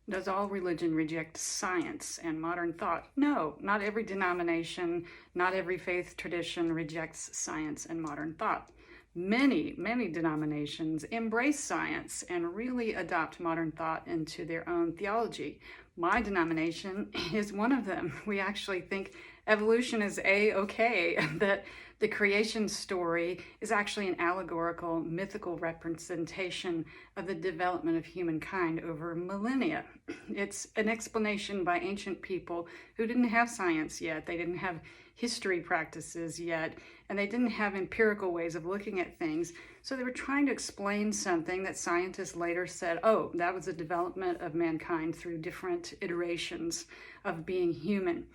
Does all religion reject science and modern thought? No, not every denomination, not every faith tradition rejects science and modern thought. Many denominations embrace science and really adopt modern thought into their own theology. My denomination is one of them. We actually think evolution is A-okay, that the creation story is actually an allegorical, mythical representation of the development of humankind over millennia. It's an explanation by ancient people who didn't have science yet. They didn't have history practices yet, and they didn't have empirical ways of looking at things. So they were trying to explain something that scientists later said, oh, that was a development of mankind through different iterations of being human.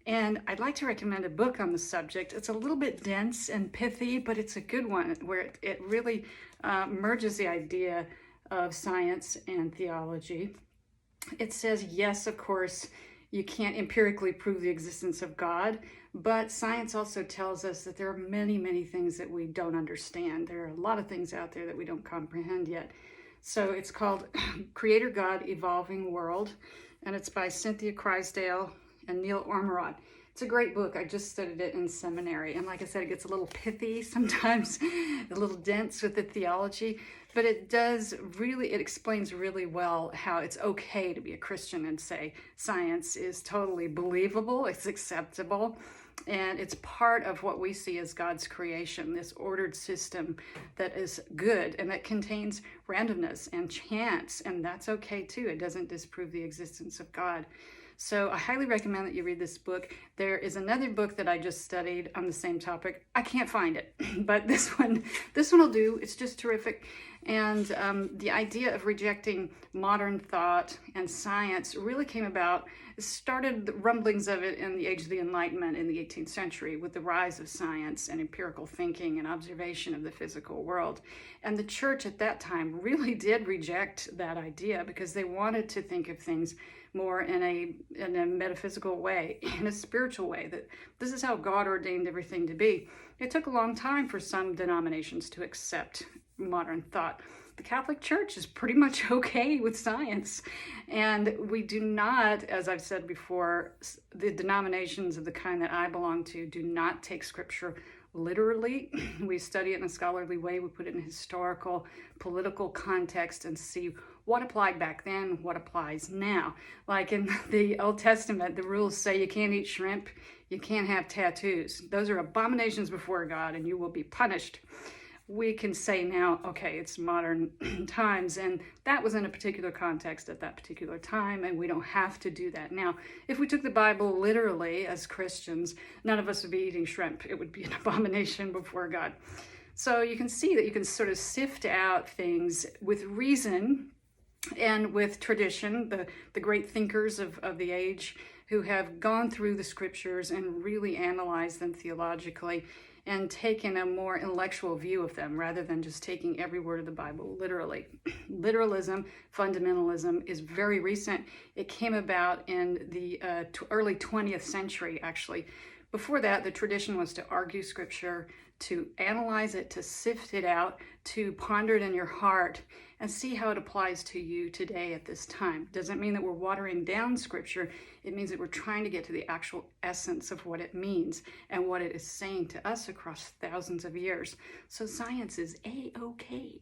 And I'd like to recommend a book on the subject. It's a little bit dense and pithy, but it's a good one where it really merges the idea of science and theology. It says, yes, of course, you can't empirically prove the existence of God, but science also tells us that there are many things that we don't understand. There are a lot of things out there that we don't comprehend yet. So it's called Creator God, Evolving World, and it's by Cynthia Crysdale and Neil Ormerod. It's a great book. I just studied it in seminary. And like I said, it gets a little pithy sometimes, a little dense with the theology, but it explains really well how it's okay to be a Christian and say science is totally believable, it's acceptable, and it's part of what we see as God's creation, this ordered system that is good and that contains randomness and chance, and that's okay too. It doesn't disprove the existence of God. So I highly recommend that you read this book. There is another book that I just studied on the same topic. I can't find it, but this one will do. It's just terrific. And the idea of rejecting modern thought and science really came about, started the rumblings of it in the Age of the Enlightenment in the 18th century with the rise of science and empirical thinking and observation of the physical world. And the church at that time really did reject that idea because they wanted to think of things more in a metaphysical way, in a spiritual way, that this is how God ordained everything to be. It took a long time for some denominations to accept modern thought. The Catholic Church is pretty much okay with science, and we do not, as I've said before, the denominations of the kind that I belong to do not take Scripture literally. We study it in a scholarly way. We put it in historical, political context and see what applied back then, what applies now. Like in the Old Testament, the rules say you can't eat shrimp, you can't have tattoos. Those are abominations before God and you will be punished. We can say now, okay, it's modern times, and that was in a particular context at that particular time, and we don't have to do that now. If we took the Bible literally as Christians, none of us would be eating shrimp. It would be an abomination before God. So you can see that you can sort of sift out things with reason and with tradition, the great thinkers of the age who have gone through the Scriptures and really analyzed them theologically and taken a more intellectual view of them rather than just taking every word of the Bible literally. Literalism, fundamentalism is very recent. It came about in the early 20th century, actually. Before that, the tradition was to argue Scripture, to analyze it, to sift it out, to ponder it in your heart and see how it applies to you today at this time. Doesn't mean that we're watering down Scripture. It means that we're trying to get to the actual essence of what it means and what it is saying to us across thousands of years. So science is A-okay.